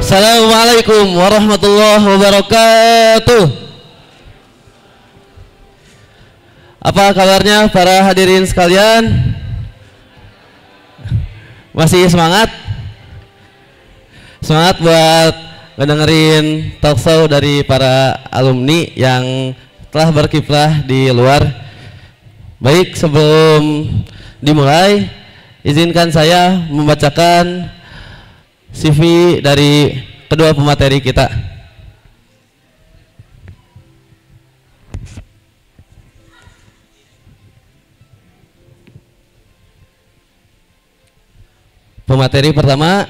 Assalamualaikum warahmatullahi wabarakatuh. Apa kabarnya para hadirin sekalian? Masih semangat? Semangat buat ngedengerin talk show dari para alumni yang telah berkiprah di luar. Baik, sebelum dimulai, izinkan saya membacakan CV dari kedua pemateri kita. Pemateri pertama,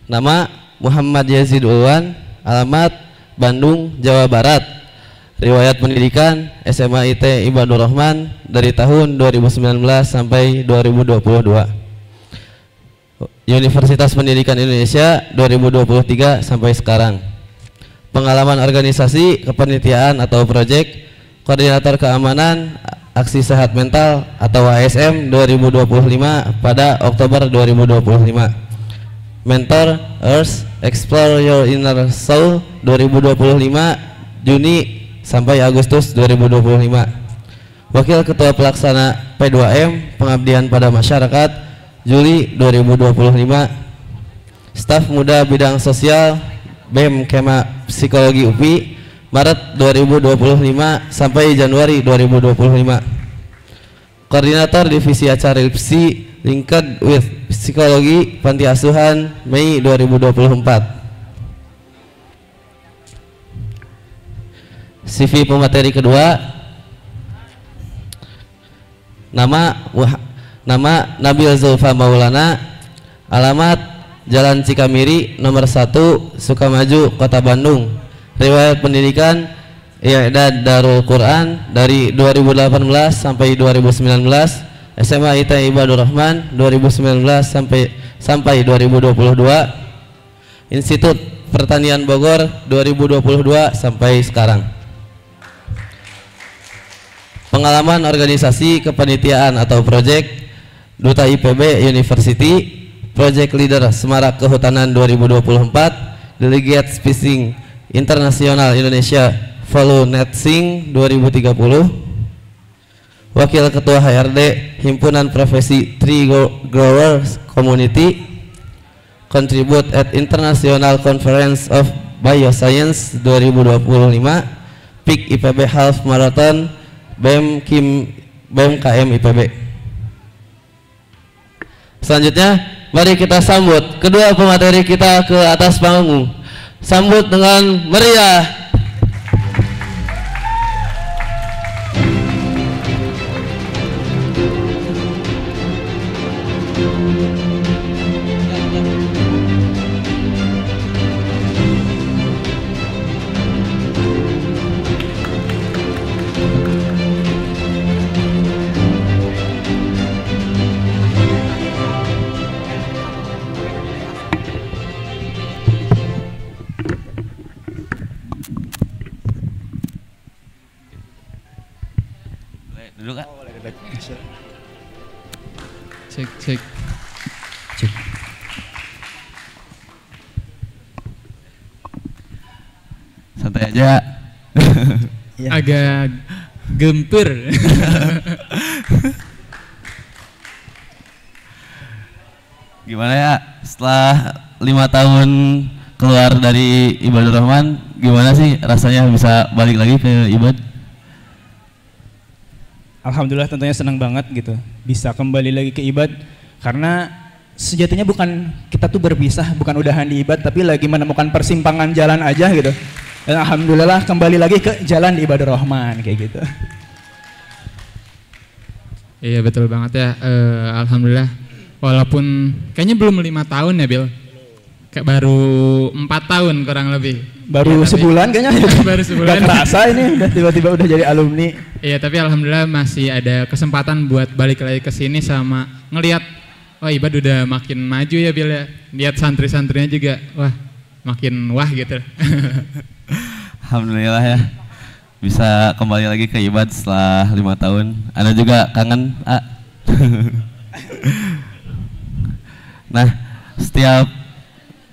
nama Muhammad Yazid Ulwan, alamat Bandung, Jawa Barat. Riwayat pendidikan SMA IT Ibadur Rahman dari tahun 2019 sampai 2022. Universitas Pendidikan Indonesia 2023 sampai sekarang. Pengalaman organisasi, kepanitiaan atau proyek, koordinator keamanan, aksi sehat mental atau ASM 2025 pada Oktober 2025. Mentor Earth Explore Your Inner Soul 2025 Juni sampai Agustus 2025. Wakil Ketua Pelaksana P2M Pengabdian pada Masyarakat Juli 2025. Staf Muda Bidang Sosial BEM Kema Psikologi UPI Maret 2025 sampai Januari 2025. Koordinator Divisi Acara LIPSI Linked with Psikologi Panti Asuhan Mei 2024. CV pemateri kedua, nama Nabil Zulfa Maulana, alamat Jalan Cikamiri nomor 1 Sukamaju Kota Bandung. Riwayat pendidikan I'dad Darul Quran dari 2018 sampai 2019. SMA IT Ibadur Rahman 2019 sampai 2022. Institut Pertanian Bogor 2022 sampai sekarang. Pengalaman organisasi, kepanitiaan atau proyek, Duta IPB University, Project Leader Semarak Kehutanan 2024, Delegate Spacing Internasional Indonesia Volunetsing 2030, Wakil Ketua HRD Himpunan Profesi Tree Growers Community, Contribute at International Conference of Bioscience 2025, PIK IPB Half Marathon, BEM KM IPB. Selanjutnya, mari kita sambut kedua pemateri kita ke atas panggung. Sambut dengan meriah. Cek. Santai aja. Agak gempur. Gimana ya setelah 5 tahun keluar dari Ibadur Rahman, gimana sih rasanya bisa balik lagi ke Ibad? Alhamdulillah tentunya senang banget gitu bisa kembali lagi ke Ibad, karena sejatinya bukan kita tuh berpisah, bukan udahan di Ibad, tapi lagi menemukan persimpangan jalan aja gitu. Dan alhamdulillah kembali lagi ke jalan di Ibadur Rahman kayak gitu. Iya betul banget ya. Alhamdulillah walaupun kayaknya belum 5 tahun ya Bil, kayak baru 4 tahun kurang lebih. Baru ya, sebulan kayaknya. Baru sebulan. Gak kerasa ini udah tiba-tiba udah jadi alumni. Iya tapi alhamdulillah masih ada kesempatan buat balik lagi ke sini sama ngelihat oh Ibad udah makin maju ya Bil ya. Lihat santri-santrinya juga wah makin wah gitu. Alhamdulillah ya bisa kembali lagi ke Ibad setelah 5 tahun. Anda juga kangen Nah setiap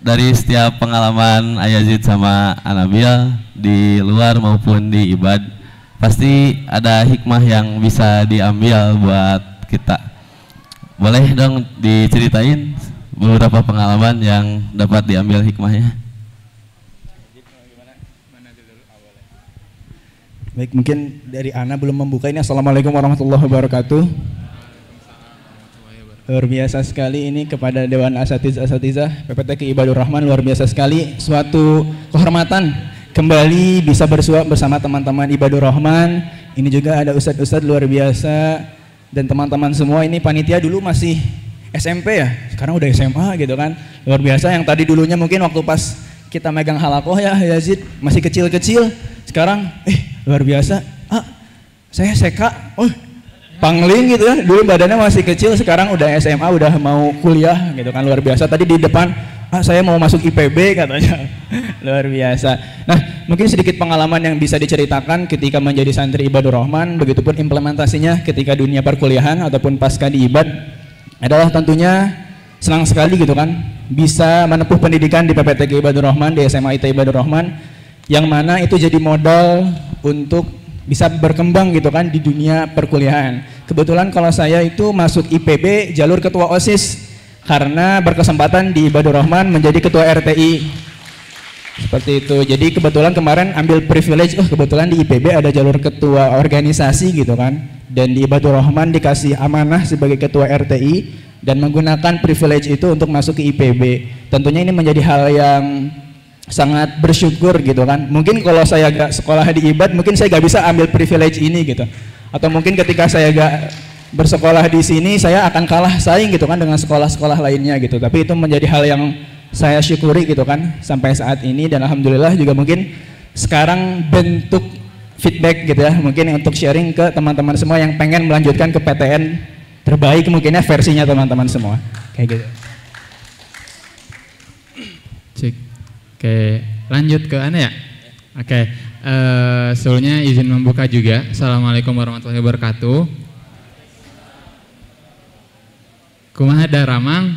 dari setiap pengalaman Ayazid sama Anabil di luar maupun di ibad, pasti ada hikmah yang bisa diambil buat kita. Boleh dong diceritain beberapa pengalaman yang dapat diambil hikmahnya? Baik, mungkin dari Ana belum membuka ini. Assalamualaikum warahmatullahi wabarakatuh. Luar biasa sekali ini kepada Dewan Asatizah PPTK Ibadur Rahman, luar biasa sekali, suatu kehormatan kembali bisa bersua bersama teman-teman Ibadur Rahman. Ini juga ada ustadz-ustadz luar biasa dan teman-teman semua. Ini panitia dulu masih SMP ya, sekarang udah SMA gitu kan, luar biasa. Yang tadi dulunya mungkin waktu pas kita megang halakoh ya Yazid masih kecil-kecil, sekarang luar biasa. Saya seka, pangling gitu ya, dulu badannya masih kecil, sekarang udah SMA, udah mau kuliah gitu kan, luar biasa. Tadi di depan, saya mau masuk IPB katanya, luar biasa. Nah, mungkin sedikit pengalaman yang bisa diceritakan ketika menjadi santri Ibadur Rahman, begitupun implementasinya ketika dunia perkuliahan ataupun pasca di ibad, adalah tentunya senang sekali gitu kan, bisa menempuh pendidikan di PPTK Ibadur Rahman, di SMA IT Ibadur Rahman, yang mana itu jadi modal untuk bisa berkembang gitu kan di dunia perkuliahan. Kebetulan kalau saya itu masuk IPB jalur ketua OSIS karena berkesempatan di Ibadur Rahman menjadi ketua RTI. Seperti itu. Jadi kebetulan kemarin ambil privilege, kebetulan di IPB ada jalur ketua organisasi gitu kan. Dan di Ibadur Rahman dikasih amanah sebagai ketua RTI dan menggunakan privilege itu untuk masuk ke IPB. Tentunya ini menjadi hal yang sangat bersyukur gitu kan. Mungkin kalau saya gak sekolah di ibad, mungkin saya gak bisa ambil privilege ini gitu. Atau mungkin ketika saya gak bersekolah di sini, saya akan kalah saing gitu kan dengan sekolah-sekolah lainnya gitu. Tapi itu menjadi hal yang saya syukuri gitu kan sampai saat ini. Dan alhamdulillah juga mungkin sekarang bentuk feedback gitu ya, mungkin untuk sharing ke teman-teman semua yang pengen melanjutkan ke PTN terbaik mungkinnya versinya teman-teman semua kayak gitu. Cik. Oke, lanjut ke Ana ya? Oke, sebelumnya izin membuka juga. Assalamualaikum warahmatullahi wabarakatuh. Kumaha daramang?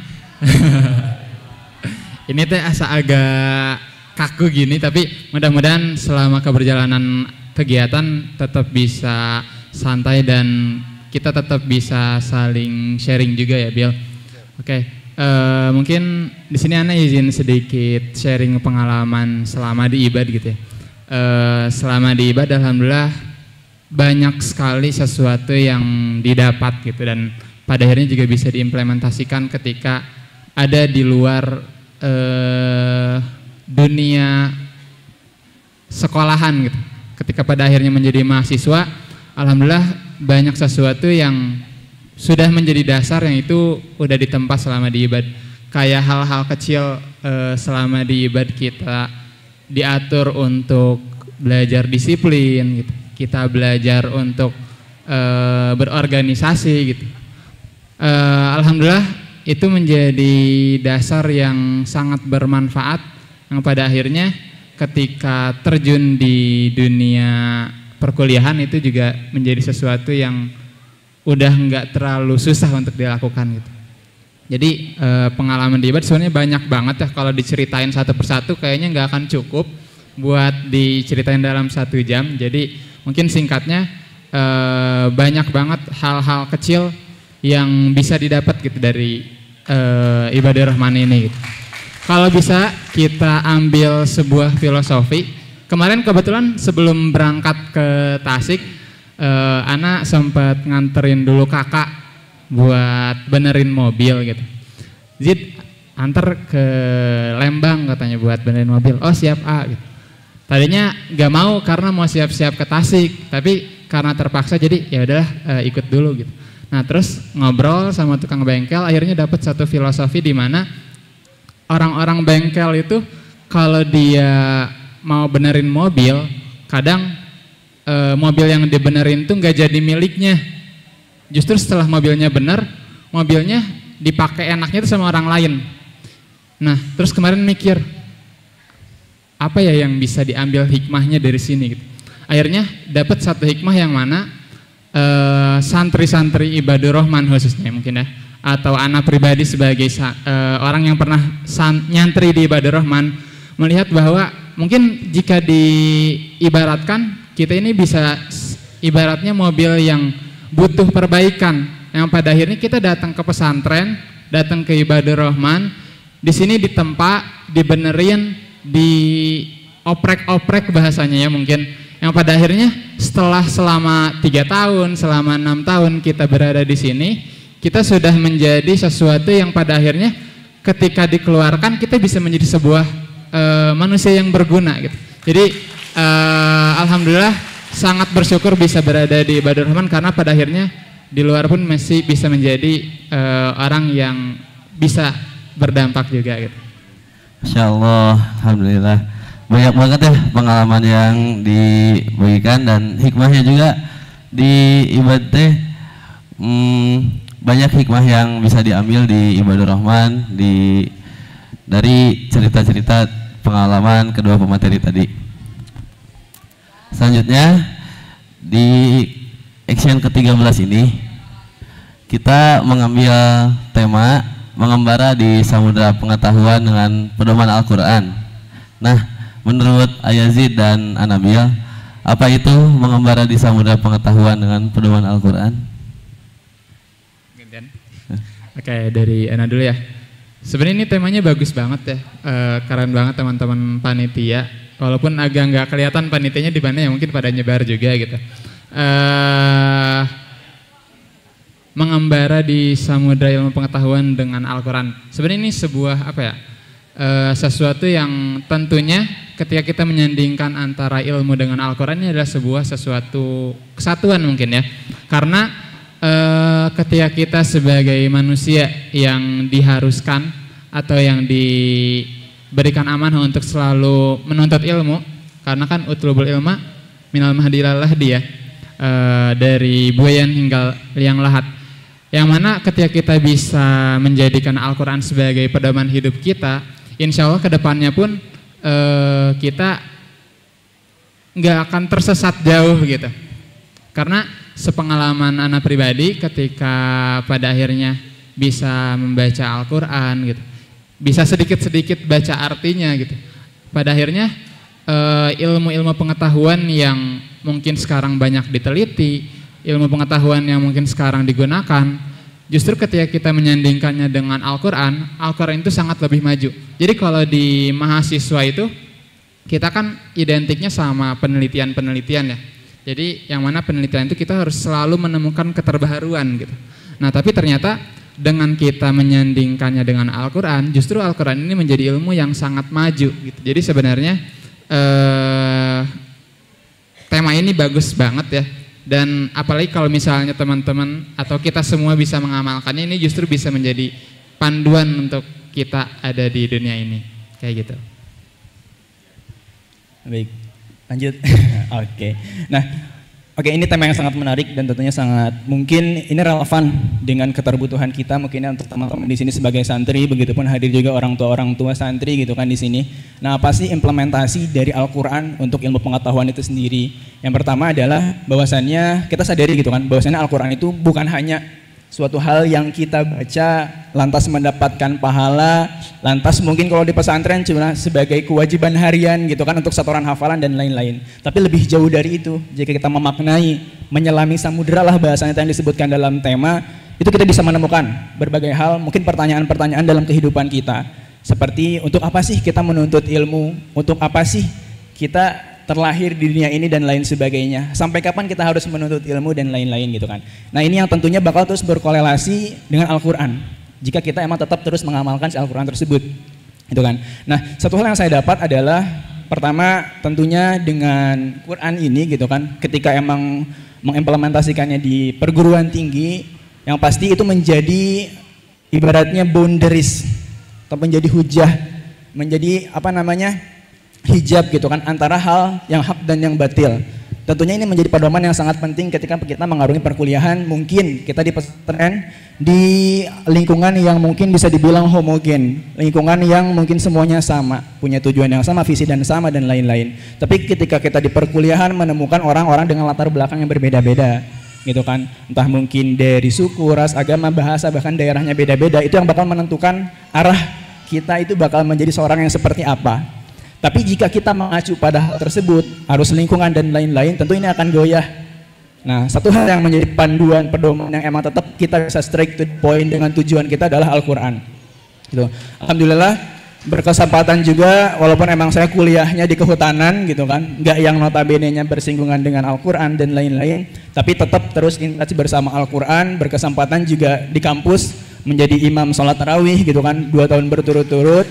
Ini teh asa agak kaku gini, tapi mudah-mudahan selama keberjalanan kegiatan tetap bisa santai dan kita tetap bisa saling sharing juga ya, Bill. Oke. Mungkin di sini Ana izin sedikit sharing pengalaman selama di ibad gitu ya. Selama di ibad alhamdulillah banyak sekali sesuatu yang didapat gitu dan pada akhirnya juga bisa diimplementasikan ketika ada di luar dunia sekolahan gitu. Ketika pada akhirnya menjadi mahasiswa, alhamdulillah banyak sesuatu yang sudah menjadi dasar yang itu udah ditempa selama di ibad. Kayak hal-hal kecil selama di ibad kita diatur untuk belajar disiplin gitu. Kita belajar untuk berorganisasi gitu. Alhamdulillah itu menjadi dasar yang sangat bermanfaat yang pada akhirnya ketika terjun di dunia perkuliahan itu juga menjadi sesuatu yang udah nggak terlalu susah untuk dilakukan gitu. Jadi pengalaman di ibad sebenarnya banyak banget ya, kalau diceritain satu persatu kayaknya nggak akan cukup buat diceritain dalam 1 jam. Jadi mungkin singkatnya banyak banget hal-hal kecil yang bisa didapat gitu dari Ibadur Rahman ini gitu. Kalau bisa kita ambil sebuah filosofi. Kemarin kebetulan sebelum berangkat ke Tasik, Ana sempat nganterin dulu kakak buat benerin mobil gitu. Zid antar ke Lembang katanya buat benerin mobil. Oh siap gitu. Tadinya gak mau karena mau siap-siap ke Tasik, tapi karena terpaksa jadi ya udahlah ikut dulu gitu. Nah terus ngobrol sama tukang bengkel, akhirnya dapat satu filosofi di mana orang-orang bengkel itu kalau dia mau benerin mobil, kadang mobil yang dibenerin tuh nggak jadi miliknya. Justru setelah mobilnya bener, mobilnya dipakai enaknya itu sama orang lain. Nah, terus kemarin mikir, apa ya yang bisa diambil hikmahnya dari sini gitu. Akhirnya dapat satu hikmah yang mana santri-santri Ibadur Rahman khususnya mungkin ya, atau ana pribadi sebagai orang yang pernah nyantri di Ibadur Rahman melihat bahwa mungkin jika diibaratkan kita ini bisa ibaratnya mobil yang butuh perbaikan, yang pada akhirnya kita datang ke pesantren, datang ke Ibadur Rahman, di sini ditempa, dibenerin, dioprek-oprek bahasanya ya mungkin, yang pada akhirnya selama 3 tahun, selama 6 tahun kita berada di sini, kita sudah menjadi sesuatu yang pada akhirnya ketika dikeluarkan kita bisa menjadi sebuah manusia yang berguna gitu. Jadi alhamdulillah sangat bersyukur bisa berada di Ibadur Rahman karena pada akhirnya di luar pun masih bisa menjadi orang yang bisa berdampak juga gitu. Masya Allah, alhamdulillah banyak banget ya pengalaman yang dibagikan dan hikmahnya juga di Ibad teh. Banyak hikmah yang bisa diambil di Ibadur Rahman dari cerita-cerita pengalaman kedua pemateri tadi. Selanjutnya di action ke-13 ini kita mengambil tema mengembara di samudera pengetahuan dengan pedoman Al-Quran. Nah, menurut Ayazid dan Anabil, apa itu mengembara di samudera pengetahuan dengan pedoman Al-Quran? Oke, dari Ana dulu ya. Sebenarnya ini temanya bagus banget ya, keren banget teman-teman panitia. Walaupun agak nggak kelihatan panitianya di mana ya, mungkin pada nyebar juga gitu. Mengembara di samudera ilmu pengetahuan dengan Al-Quran. Sebenarnya ini sebuah apa ya? Sesuatu yang tentunya ketika kita menyandingkan antara ilmu dengan Al-Quran ini adalah sebuah sesuatu kesatuan mungkin ya. Karena ketika kita sebagai manusia yang diharuskan atau yang diberikan amanah untuk selalu menuntut ilmu, karena kan utlubul ilma minal mahdi ilal lahdi ya, dari buayan hingga liang lahat, yang mana ketika kita bisa menjadikan Al-Quran sebagai pedoman hidup kita, insya Allah kedepannya pun kita nggak akan tersesat jauh gitu. Karena sepengalaman anak pribadi ketika pada akhirnya bisa membaca Al-Quran gitu, bisa sedikit-sedikit baca artinya gitu, pada akhirnya ilmu-ilmu pengetahuan yang mungkin sekarang banyak diteliti, ilmu pengetahuan yang mungkin sekarang digunakan, justru ketika kita menyandingkannya dengan Al-Quran, Al-Quran itu sangat lebih maju. Jadi kalau di mahasiswa itu kita kan identiknya sama penelitian-penelitian ya. Jadi yang mana penelitian itu kita harus selalu menemukan keterbaharuan gitu. Nah tapi ternyata dengan kita menyandingkannya dengan Al-Quran, justru Al-Quran ini menjadi ilmu yang sangat maju gitu. Jadi sebenarnya tema ini bagus banget ya. Dan apalagi kalau misalnya teman-teman atau kita semua bisa mengamalkannya, ini justru bisa menjadi panduan untuk kita ada di dunia ini. Kayak gitu. Baik. Lanjut. Oke. Nah, ini tema yang sangat menarik dan tentunya sangat mungkin ini relevan dengan keterbutuhan kita mungkin untuk teman-teman di sini sebagai santri, begitupun hadir juga orang tua santri gitu kan di sini. Nah, apa sih implementasi dari Al-Qur'an untuk ilmu pengetahuan itu sendiri? Yang pertama adalah bahwasannya kita sadari gitu kan, bahwasannya Al-Qur'an itu bukan hanya suatu hal yang kita baca lantas mendapatkan pahala, lantas mungkin kalau di pesantren cuma sebagai kewajiban harian gitu kan untuk setoran hafalan dan lain-lain. Tapi lebih jauh dari itu, jika kita memaknai, menyelami samudera lah bahasanya yang disebutkan dalam tema, itu kita bisa menemukan berbagai hal, mungkin pertanyaan-pertanyaan dalam kehidupan kita. Seperti untuk apa sih kita menuntut ilmu, untuk apa sih kita terlahir di dunia ini dan lain sebagainya. Sampai kapan kita harus menuntut ilmu dan lain-lain gitu kan. Nah ini yang tentunya bakal terus berkorelasi dengan Al-Quran. Jika kita emang tetap terus mengamalkan si Al-Quran tersebut. Gitu kan. Nah satu hal yang saya dapat adalah pertama tentunya dengan Quran ini gitu kan. Ketika emang mengimplementasikannya di perguruan tinggi, yang pasti itu menjadi ibaratnya boundaries atau menjadi hujah, menjadi hijab gitu kan antara hal yang hak dan yang batil. Tentunya ini menjadi pedoman yang sangat penting ketika kita mengarungi perkuliahan, mungkin kita di pesantren di lingkungan yang mungkin bisa dibilang homogen, lingkungan yang mungkin semuanya sama, punya tujuan yang sama, visi dan sama dan lain-lain. Tapi ketika kita di perkuliahan menemukan orang-orang dengan latar belakang yang berbeda-beda, gitu kan, entah mungkin dari suku, ras, agama, bahasa, bahkan daerahnya beda-beda, itu yang bakal menentukan arah kita itu bakal menjadi seorang yang seperti apa. Tapi jika kita mengacu pada hal tersebut, arus lingkungan dan lain-lain, tentu ini akan goyah. Nah, satu hal yang menjadi panduan pedoman yang emang tetap kita bisa straight to the point dengan tujuan kita adalah Al-Quran gitu. Alhamdulillah berkesempatan juga, walaupun emang saya kuliahnya di kehutanan gitu kan, nggak yang notabene-nya bersinggungan dengan Al-Quran dan lain-lain, tapi tetap terus interaksi bersama Al-Quran, berkesempatan juga di kampus menjadi imam sholat tarawih gitu kan, 2 tahun berturut-turut.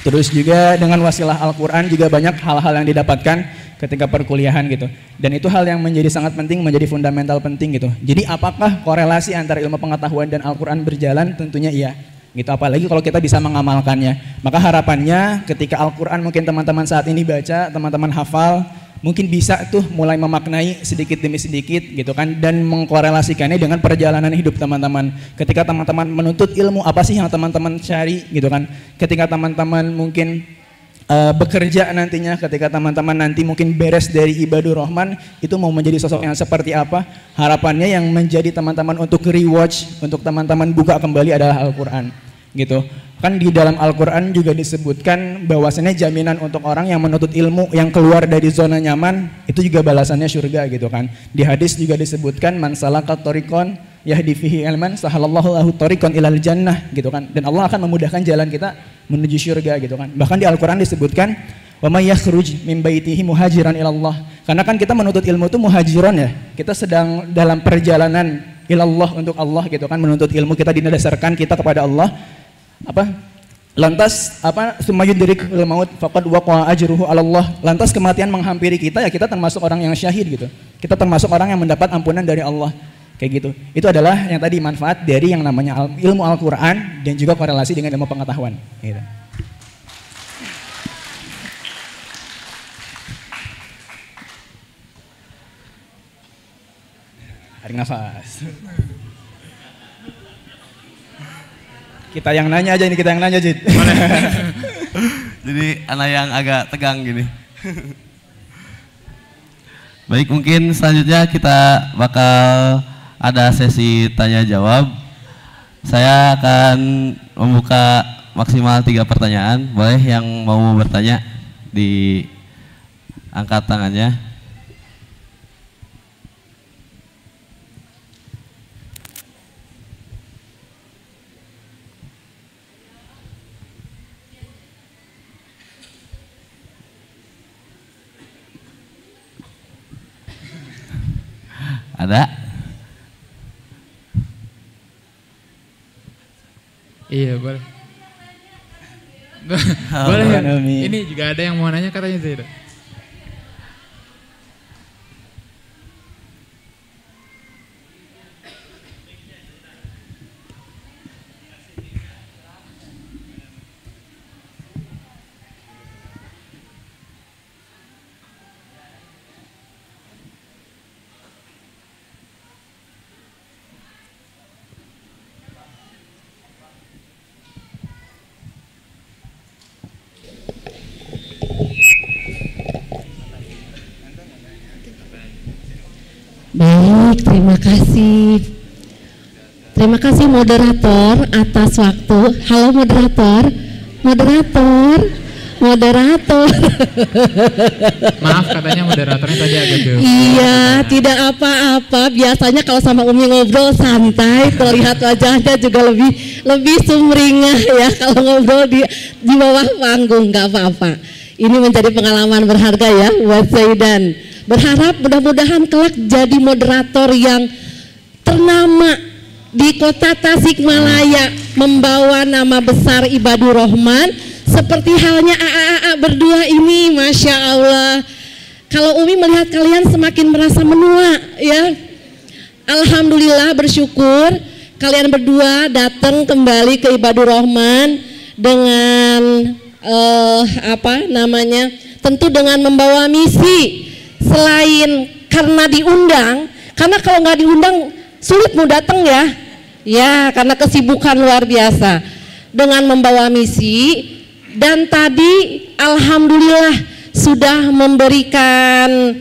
Terus juga dengan wasilah Al-Quran juga banyak hal-hal yang didapatkan ketika perkuliahan gitu, dan itu hal yang menjadi sangat penting, menjadi fundamental penting gitu. Jadi apakah korelasi antara ilmu pengetahuan dan Al-Quran berjalan? Tentunya iya gitu, apalagi kalau kita bisa mengamalkannya. Maka harapannya ketika Al-Quran mungkin teman-teman saat ini baca, teman-teman hafal, mungkin bisa tuh mulai memaknai sedikit demi sedikit gitu kan, dan mengkorelasikannya dengan perjalanan hidup teman-teman. Ketika teman-teman menuntut ilmu, apa sih yang teman-teman cari gitu kan, ketika teman-teman mungkin bekerja nantinya, ketika teman-teman nanti mungkin beres dari Ibadur Rahman, itu mau menjadi sosok yang seperti apa, harapannya yang menjadi teman-teman untuk rewatch, untuk teman-teman buka kembali adalah Al-Quran gitu kan. Di dalam Al-Quran juga disebutkan bahwasannya jaminan untuk orang yang menuntut ilmu, yang keluar dari zona nyaman, itu juga balasannya surga gitu kan. Di hadis juga disebutkan man salaka thoriqon yahdi fihi ilman sahalallahu lahu thoriqon ilal jannah gitu kan, dan Allah akan memudahkan jalan kita menuju surga gitu kan. Bahkan di Al-Quran disebutkan wa may yakhruj min baitihi muhajiran ilallah, karena kan kita menuntut ilmu itu muhajiron ya, kita sedang dalam perjalanan ilallah untuk Allah gitu kan, menuntut ilmu kita didasarkan kita kepada Allah. Lantas sumayudrikul maut faqad waqa'a ajruhu 'ala Allah, lantas kematian menghampiri kita, ya kita termasuk orang yang syahid gitu, kita termasuk orang yang mendapat ampunan dari Allah kayak gitu. Itu adalah yang tadi manfaat dari yang namanya ilmu Al-Quran dan juga korelasi dengan ilmu pengetahuan gitu. Tarik nafas. Kita yang nanya aja ini, kita yang nanya Jid. Jadi anak yang agak tegang gini. Baik, mungkin selanjutnya kita bakal ada sesi tanya jawab. Saya akan membuka maksimal 3 pertanyaan. Boleh yang mau bertanya diangkat tangannya. Ada? Iya boleh. Boleh ya? Ini juga ada yang mau nanya katanya Zaira. Baik, terima kasih. Terima kasih moderator atas waktu. Halo moderator. Maaf katanya moderatornya tadi agak jauh. Iya, tidak apa-apa. Biasanya kalau sama Umi ngobrol santai, terlihat wajahnya juga lebih sumringah ya kalau ngobrol di bawah panggung, nggak apa-apa. Ini menjadi pengalaman berharga ya buat Zaidan. Berharap mudah-mudahan kelak jadi moderator yang ternama di kota Tasikmalaya, membawa nama besar Ibadur Rahman seperti halnya AA berdua ini. Masya Allah, kalau Umi melihat kalian semakin merasa menua ya. Alhamdulillah, bersyukur kalian berdua datang kembali ke Ibadur Rahman dengan tentu dengan membawa misi. Selain karena diundang, karena kalau nggak diundang sulit mau datang ya karena kesibukan luar biasa, dengan membawa misi. Dan tadi alhamdulillah sudah memberikan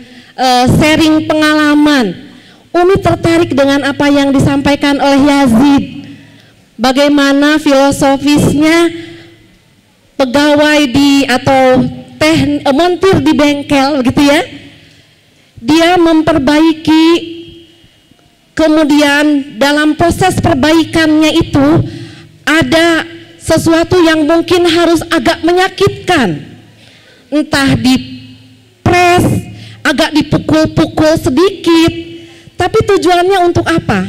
sharing pengalaman Umi tertarik dengan apa yang disampaikan oleh Yazid. Bagaimana filosofisnya pegawai di atau montir di bengkel gitu ya. Dia memperbaiki, kemudian dalam proses perbaikannya itu ada sesuatu yang mungkin harus agak menyakitkan. Entah dipres, agak dipukul-pukul sedikit. Tapi tujuannya untuk apa?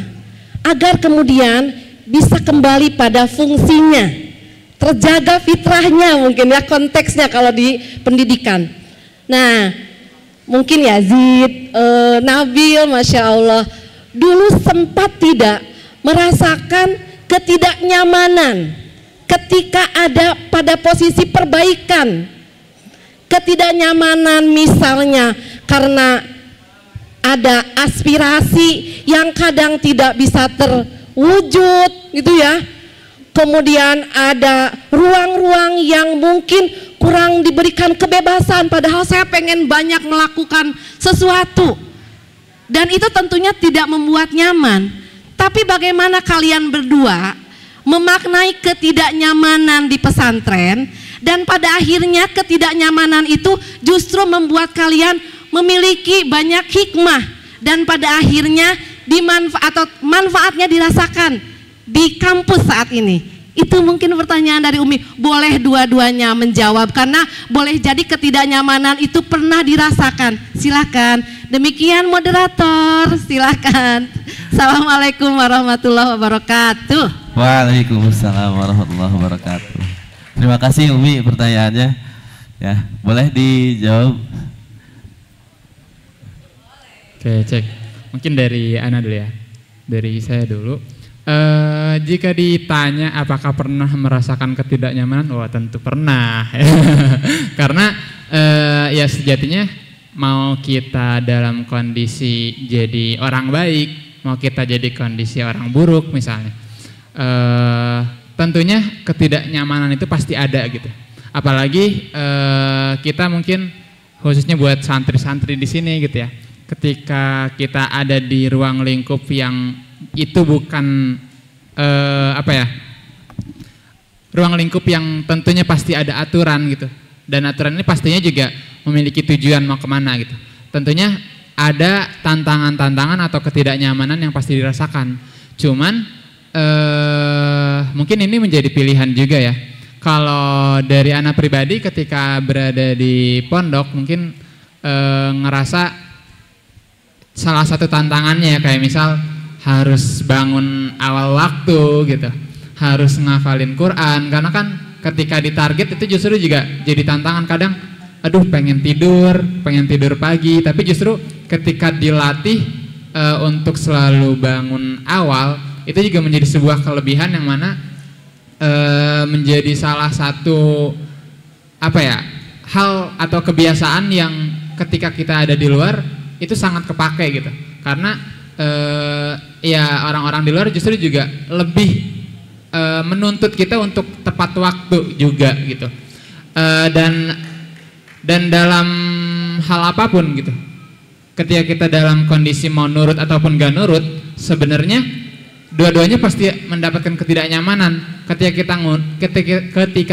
Agar kemudian bisa kembali pada fungsinya, terjaga fitrahnya mungkin ya, konteksnya kalau di pendidikan. Nah, mungkin Yazid, Nabil, Masya Allah, dulu sempat tidak merasakan ketidaknyamanan ketika ada pada posisi perbaikan. Ketidaknyamanan misalnya karena ada aspirasi yang kadang tidak bisa terwujud gitu ya. Kemudian ada ruang-ruang yang mungkin kurang diberikan kebebasan, padahal saya pengen banyak melakukan sesuatu. Dan itu tentunya tidak membuat nyaman. Tapi bagaimana kalian berdua memaknai ketidaknyamanan di pesantren, dan pada akhirnya ketidaknyamanan itu justru membuat kalian memiliki banyak hikmah, dan pada akhirnya manfaatnya dirasakan di kampus saat ini. Itu mungkin pertanyaan dari Umi. Boleh dua-duanya menjawab, karena boleh jadi ketidaknyamanan itu pernah dirasakan. Silakan. Demikian moderator, silakan. Assalamualaikum warahmatullahi wabarakatuh. Waalaikumsalam warahmatullahi wabarakatuh. Terima kasih Umi pertanyaannya. Ya, boleh dijawab. Oke, cek. Mungkin dari Ana dulu ya. Dari saya dulu. Jika ditanya apakah pernah merasakan ketidaknyamanan, wah tentu pernah. Karena ya sejatinya mau kita dalam kondisi jadi orang baik, mau kita jadi kondisi orang buruk misalnya, tentunya ketidaknyamanan itu pasti ada gitu. Apalagi kita mungkin khususnya buat santri-santri di sini gitu ya. Ketika kita ada di ruang lingkup yang itu bukan ruang lingkup yang tentunya pasti ada aturan gitu, dan aturan ini pastinya juga memiliki tujuan mau kemana gitu. Tentunya ada tantangan-tantangan atau ketidaknyamanan yang pasti dirasakan. Cuman mungkin ini menjadi pilihan juga ya. Kalau dari anak pribadi ketika berada di pondok mungkin ngerasa salah satu tantangannya kayak misal harus bangun awal waktu gitu, harus ngafalin Quran, karena kan ketika ditarget itu justru juga jadi tantangan. Kadang aduh pengen tidur pagi, tapi justru ketika dilatih untuk selalu bangun awal, itu juga menjadi sebuah kelebihan yang mana menjadi salah satu hal atau kebiasaan yang ketika kita ada di luar itu sangat kepake gitu. Karena ya orang-orang di luar justru juga lebih menuntut kita untuk tepat waktu juga gitu. Dan dalam hal apapun gitu, ketika kita dalam kondisi mau nurut ataupun gak nurut, sebenarnya dua-duanya pasti mendapatkan ketidaknyamanan. Ketika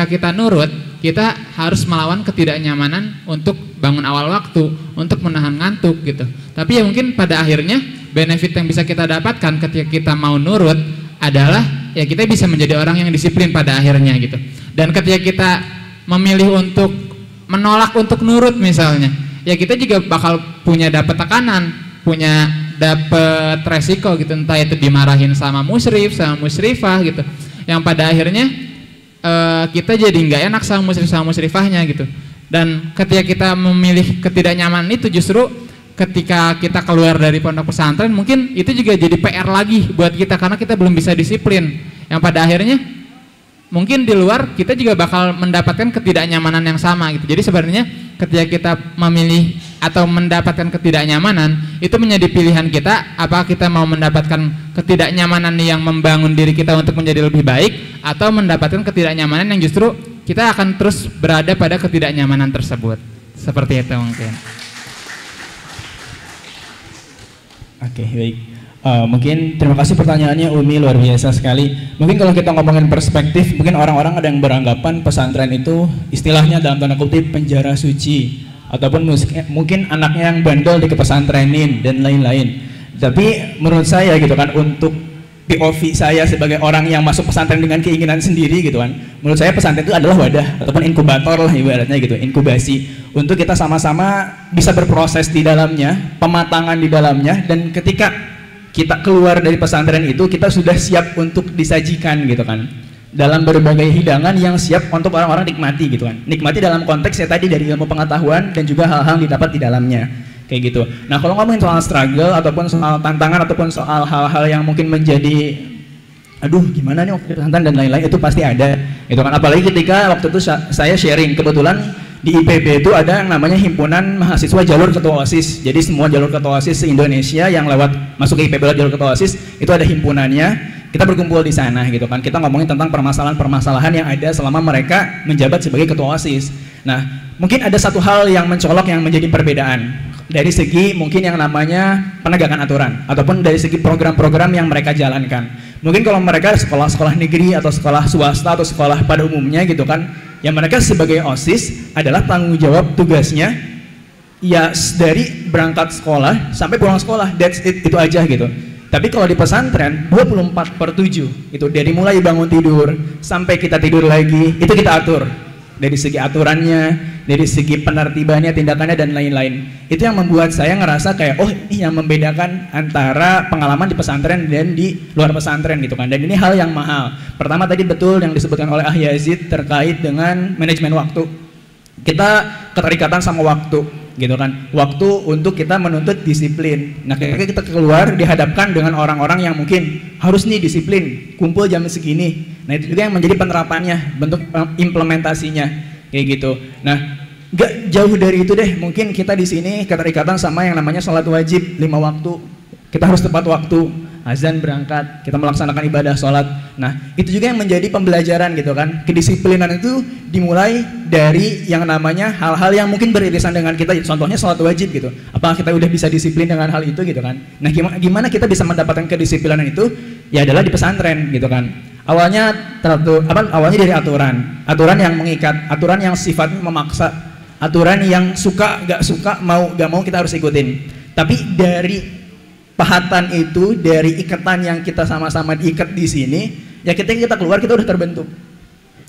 kita nurut, kita harus melawan ketidaknyamanan untuk bangun awal waktu, untuk menahan ngantuk gitu. Tapi ya mungkin pada akhirnya benefit yang bisa kita dapatkan ketika kita mau nurut adalah ya kita bisa menjadi orang yang disiplin pada akhirnya gitu. Dan ketika kita memilih untuk menolak untuk nurut misalnya, ya kita juga bakal punya dapat tekanan, punya dapat resiko gitu, entah itu dimarahin sama musyrif, sama musyrifah gitu, yang pada akhirnya kita jadi nggak enak sama musyrif sama musyrifahnya gitu. Dan ketika kita memilih ketidaknyamanan itu, justru ketika kita keluar dari pondok pesantren mungkin itu juga jadi PR lagi buat kita, karena kita belum bisa disiplin, yang pada akhirnya mungkin di luar kita juga bakal mendapatkan ketidaknyamanan yang sama gitu. Jadi sebenarnya ketika kita memilih atau mendapatkan ketidaknyamanan, itu menjadi pilihan kita, apakah kita mau mendapatkan ketidaknyamanan yang membangun diri kita untuk menjadi lebih baik, atau mendapatkan ketidaknyamanan yang justru kita akan terus berada pada ketidaknyamanan tersebut. Seperti itu mungkin. Oke, baik. Mungkin terima kasih pertanyaannya Umi, luar biasa sekali. Mungkin kalau kita ngomongin perspektif, mungkin orang-orang ada yang beranggapan pesantren itu istilahnya dalam tanda kutip penjara suci, ataupun mungkin anaknya yang bandel di pesantrenin dan lain-lain. Tapi menurut saya gitu kan, untuk POV saya sebagai orang yang masuk pesantren dengan keinginan sendiri gitu kan, menurut saya pesantren itu adalah wadah ataupun inkubator lah ibaratnya gitu, inkubasi untuk kita sama-sama bisa berproses di dalamnya, pematangan di dalamnya, dan ketika kita keluar dari pesantren itu kita sudah siap untuk disajikan gitu kan, dalam berbagai hidangan yang siap untuk orang-orang nikmati gitu kan. Nikmati dalam konteks ya tadi dari ilmu pengetahuan dan juga hal-hal yang didapat di dalamnya kayak gitu. Nah kalau ngomongin soal struggle ataupun soal tantangan ataupun soal hal-hal yang mungkin menjadi aduh gimana nih waktu pesantren dan lain-lain, itu pasti ada itu kan. Apalagi ketika waktu itu saya sharing, kebetulan di IPB itu ada yang namanya himpunan mahasiswa jalur ketua OSIS. Jadi semua jalur ketua OSIS se-Indonesia yang lewat masuk ke IPB lewat jalur ketua OSIS itu ada himpunannya. Kita berkumpul di sana gitu kan. Kita ngomongin tentang permasalahan-permasalahan yang ada selama mereka menjabat sebagai ketua OSIS. Nah, mungkin ada satu hal yang mencolok yang menjadi perbedaan dari segi mungkin yang namanya penegakan aturan ataupun dari segi program-program yang mereka jalankan. Mungkin kalau mereka sekolah-sekolah negeri atau sekolah swasta atau sekolah pada umumnya gitu kan, yang mereka sebagai OSIS adalah tanggung jawab tugasnya ya dari berangkat sekolah sampai pulang sekolah, that's it, itu aja gitu. Tapi kalau di pesantren 24/7 itu dari mulai bangun tidur sampai kita tidur lagi itu kita atur dari segi aturannya, dari segi penertibannya, tindakannya dan lain-lain. Itu yang membuat saya ngerasa kayak oh ini yang membedakan antara pengalaman di pesantren dan di luar pesantren gitu kan. Dan ini hal yang mahal. Pertama tadi betul yang disebutkan oleh Yazid terkait dengan manajemen waktu. Kita keterikatan sama waktu gitu kan, waktu untuk kita menuntut disiplin. Nah ketika kita keluar dihadapkan dengan orang-orang yang mungkin harus nih disiplin, kumpul jam segini. Nah itu juga yang menjadi penerapannya, bentuk implementasinya kayak gitu. Nah gak jauh dari itu deh, mungkin kita di sini keterikatan sama yang namanya sholat wajib 5 waktu. Kita harus tepat waktu, azan berangkat, kita melaksanakan ibadah sholat. Nah itu juga yang menjadi pembelajaran gitu kan. Kedisiplinan itu dimulai dari yang namanya hal-hal yang mungkin beririsan dengan kita. Contohnya sholat wajib gitu, apakah kita udah bisa disiplin dengan hal itu gitu kan. Nah gimana kita bisa mendapatkan kedisiplinan itu, ya adalah di pesantren gitu kan. Awalnya dari aturan yang mengikat, aturan yang sifatnya memaksa, aturan yang suka gak suka, mau gak mau kita harus ikutin. Tapi dari pahatan itu, dari ikatan yang kita sama-sama diikat di sini, ya ketika kita keluar kita udah terbentuk.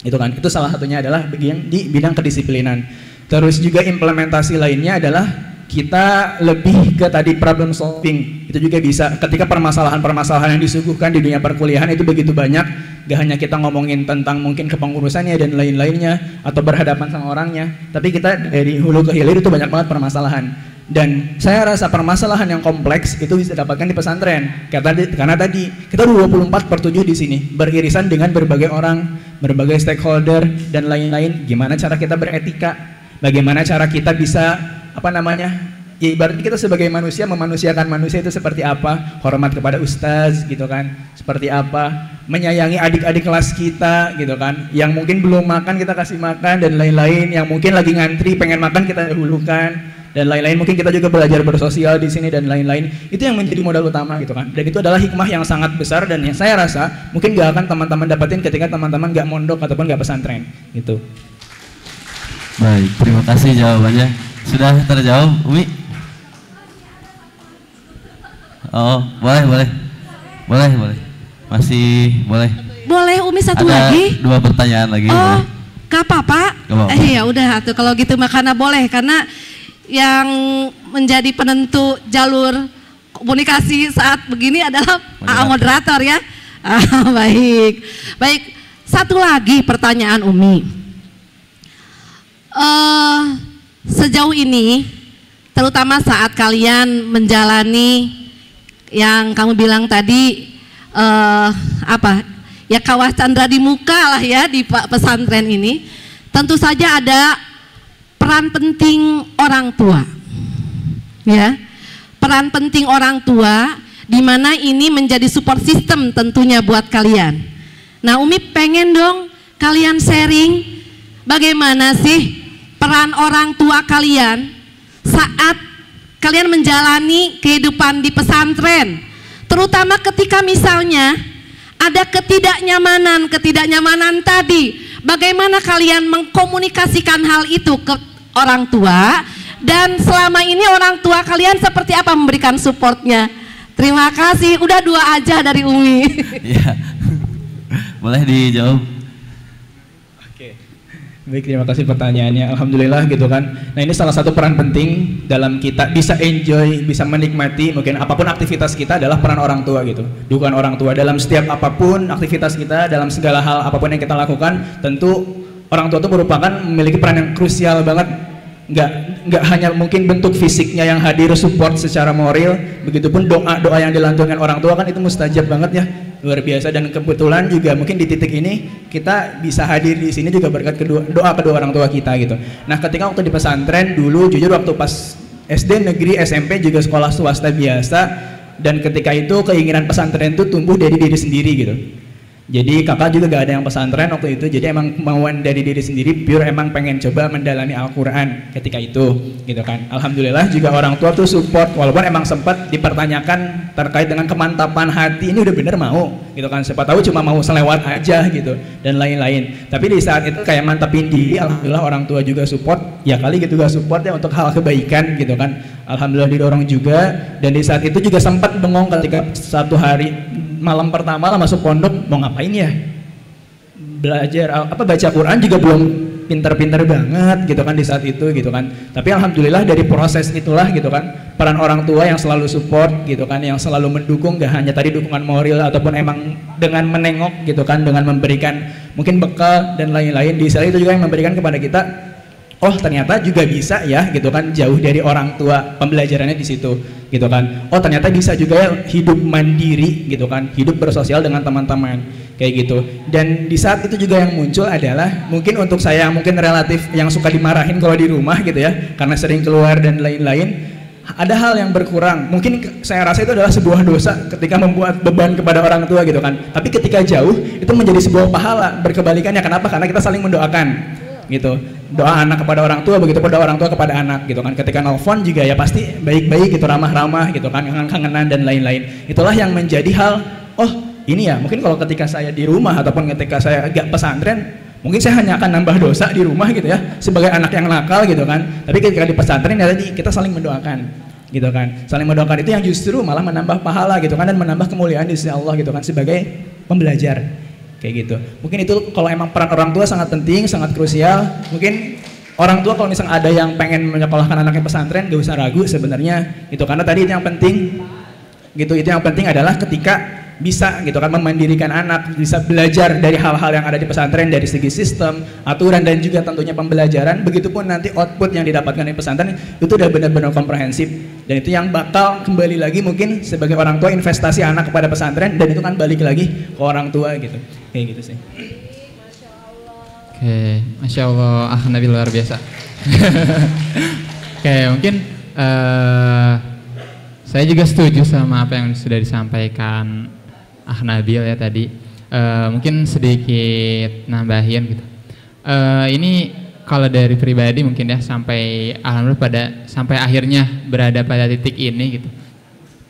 Itu kan, itu salah satunya adalah bagian di bidang kedisiplinan. Terus juga implementasi lainnya adalah kita lebih ke tadi problem solving. Itu juga bisa ketika permasalahan-permasalahan yang disuguhkan di dunia perkuliahan itu begitu banyak, gak hanya kita ngomongin tentang mungkin kepengurusannya dan lain-lainnya atau berhadapan sama orangnya, tapi kita dari hulu ke hilir itu banyak banget permasalahan. Dan saya rasa permasalahan yang kompleks itu bisa dapatkan di pesantren. Karena tadi kita 24/7 di sini, beririsan dengan berbagai orang, berbagai stakeholder dan lain-lain. Gimana cara kita beretika? Bagaimana cara kita bisa ya ibaratnya kita sebagai manusia memanusiakan manusia itu seperti apa? Hormat kepada ustaz gitu kan. Seperti apa? Menyayangi adik-adik kelas kita gitu kan. Yang mungkin belum makan kita kasih makan dan lain-lain. Yang mungkin lagi ngantri pengen makan kita dahulukan. Dan lain-lain, mungkin kita juga belajar bersosial di sini dan lain-lain. Itu yang menjadi modal utama gitu kan. Dan itu adalah hikmah yang sangat besar dan yang saya rasa mungkin gak akan teman-teman dapatin ketika teman-teman gak mondok ataupun gak pesantren gitu. Baik, terima kasih jawabannya. Sudah terjawab, Umi? Oh, boleh. Masih boleh. Boleh Umi satu ada lagi? 2 pertanyaan lagi. Oh, gak apa-apa. Ya udah tuh kalau gitu makanya boleh, karena yang menjadi penentu jalur komunikasi saat begini adalah moderator ya. Baik. Satu lagi pertanyaan Umi. Sejauh ini, terutama saat kalian menjalani yang kamu bilang tadi, ya kawah Candra di muka lah ya di pesantren ini, tentu saja ada peran penting orang tua, ya, peran penting orang tua, di mana ini menjadi support system tentunya buat kalian. Nah, Umi pengen dong kalian sharing bagaimana sih peran orang tua kalian saat kalian menjalani kehidupan di pesantren, terutama ketika misalnya ada ketidaknyamanan tadi, bagaimana kalian mengkomunikasikan hal itu ke orang tua, dan selama ini orang tua kalian seperti apa memberikan supportnya? Terima kasih. Udah 2 aja dari Umi. Ya, boleh dijawab. Oke, baik, terima kasih pertanyaannya. Alhamdulillah gitu kan. Nah, ini salah satu peran penting dalam kita bisa enjoy, bisa menikmati mungkin apapun aktivitas kita adalah peran orang tua gitu. Dukungan orang tua dalam setiap apapun aktivitas kita, dalam segala hal apapun yang kita lakukan, tentu orang tua itu merupakan memiliki peran yang krusial banget. Nggak hanya mungkin bentuk fisiknya yang hadir support secara moral, begitupun doa yang dilantunkan orang tua kan itu mustajab banget ya, luar biasa. Dan kebetulan juga mungkin di titik ini kita bisa hadir di sini juga berkat doa kedua orang tua kita gitu. Nah, ketika waktu di pesantren dulu, jujur waktu pas SD negeri, SMP juga sekolah swasta biasa, dan ketika itu keinginan pesantren itu tumbuh dari diri sendiri gitu. Jadi kakak juga gak ada yang pesantren waktu itu, jadi emang kemauan dari diri sendiri, pure emang pengen coba mendalami Al-Quran ketika itu gitu kan. Alhamdulillah juga orang tua tuh support, walaupun emang sempat dipertanyakan terkait dengan kemantapan hati, ini udah bener mau gitu kan, siapa tahu cuma mau selewat aja gitu dan lain-lain. Tapi di saat itu kayak mantapin diri, alhamdulillah orang tua juga support, ya kali gitu gak support ya untuk hal kebaikan gitu kan. Alhamdulillah didorong juga, dan di saat itu juga sempat bengong ketika satu hari malam pertama lah masuk pondok, mau ngapain ya, belajar baca Quran juga belum pinter-pinter banget gitu kan di saat itu gitu kan. Tapi alhamdulillah dari proses itulah gitu kan, peran orang tua yang selalu support gitu kan, yang selalu mendukung, gak hanya tadi dukungan moral ataupun emang dengan menengok gitu kan, dengan memberikan mungkin bekal dan lain-lain. Di saat itu juga yang memberikan kepada kita, oh ternyata juga bisa ya gitu kan, jauh dari orang tua, pembelajarannya di situ gitu kan. Oh ternyata bisa juga hidup mandiri gitu kan, hidup bersosial dengan teman-teman kayak gitu. Dan di saat itu juga yang muncul adalah mungkin untuk saya mungkin relatif yang suka dimarahin kalau di rumah gitu ya, karena sering keluar dan lain-lain, ada hal yang berkurang. Mungkin saya rasa itu adalah sebuah dosa ketika membuat beban kepada orang tua gitu kan. Tapi ketika jauh itu menjadi sebuah pahala, berkebalikannya. Kenapa? Karena kita saling mendoakan gitu, doa anak kepada orang tua, begitu pun doa orang tua kepada anak gitu kan. Ketika nelfon juga ya pasti baik-baik gitu, ramah-ramah gitu kan, kangen-kangenan dan lain-lain. Itulah yang menjadi hal, oh ini ya mungkin kalau ketika saya di rumah ataupun ketika saya agak pesantren, mungkin saya hanya akan nambah dosa di rumah gitu ya, sebagai anak yang nakal gitu kan. Tapi ketika di pesantren ya tadi kita saling mendoakan gitu kan, saling mendoakan itu yang justru malah menambah pahala gitu kan, dan menambah kemuliaan di sisi Allah gitu kan, sebagai pembelajar kayak gitu. Mungkin itu kalau emang peran orang tua sangat penting, sangat krusial. Mungkin orang tua kalau misalnya ada yang pengen menyekolahkan anaknya pesantren, gak usah ragu sebenarnya gitu, karena tadi itu yang penting gitu, itu yang penting adalah ketika bisa gitu kan memandirikan anak, bisa belajar dari hal-hal yang ada di pesantren dari segi sistem, aturan, dan juga tentunya pembelajaran. Begitupun nanti output yang didapatkan di pesantren itu udah benar-benar komprehensif, dan itu yang bakal kembali lagi mungkin sebagai orang tua investasi anak kepada pesantren, dan itu kan balik lagi ke orang tua gitu, kayak gitu sih. Oke, Masya Allah, Nabi luar biasa. Oke, mungkin saya juga setuju sama apa yang sudah disampaikan Nabil ya tadi. Mungkin sedikit nambahin gitu. Ini kalau dari pribadi mungkin ya, sampai alhamdulillah sampai akhirnya berada pada titik ini gitu,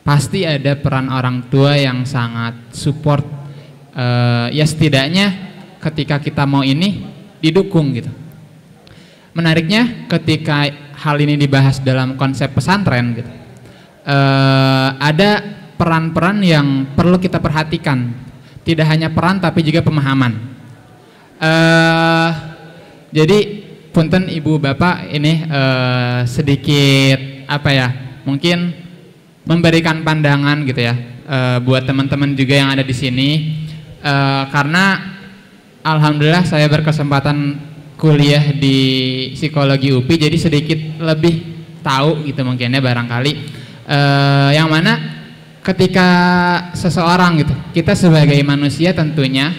pasti ada peran orang tua yang sangat support. Ya setidaknya ketika kita mau ini didukung gitu. Menariknya ketika hal ini dibahas dalam konsep pesantren gitu, ada peran-peran yang perlu kita perhatikan. Tidak hanya peran tapi juga pemahaman. Jadi punten ibu bapak ini sedikit apa ya, mungkin memberikan pandangan gitu ya, buat teman-teman juga yang ada di sini, karena alhamdulillah saya berkesempatan kuliah di psikologi UPI, jadi sedikit lebih tahu gitu mungkinnya barangkali, yang mana ketika seseorang gitu, kita sebagai manusia tentunya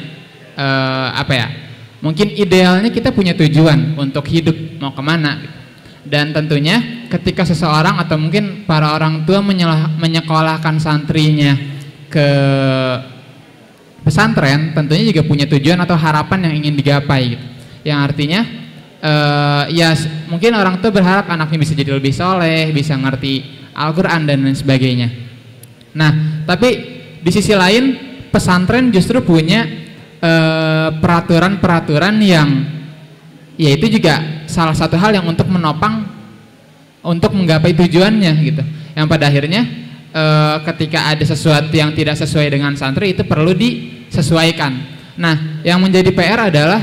apa ya, mungkin idealnya kita punya tujuan untuk hidup mau kemana gitu. Dan tentunya ketika seseorang atau mungkin para orang tua menyekolahkan santrinya ke pesantren, tentunya juga punya tujuan atau harapan yang ingin digapai gitu. Yang artinya ya mungkin orang tua berharap anaknya bisa jadi lebih soleh, bisa ngerti Al-Quran dan lain sebagainya. Nah, tapi di sisi lain pesantren justru punya peraturan-peraturan yang ya itu juga salah satu hal yang untuk menopang untuk menggapai tujuannya gitu. Yang pada akhirnya ketika ada sesuatu yang tidak sesuai dengan santri itu perlu disesuaikan. Nah, yang menjadi PR adalah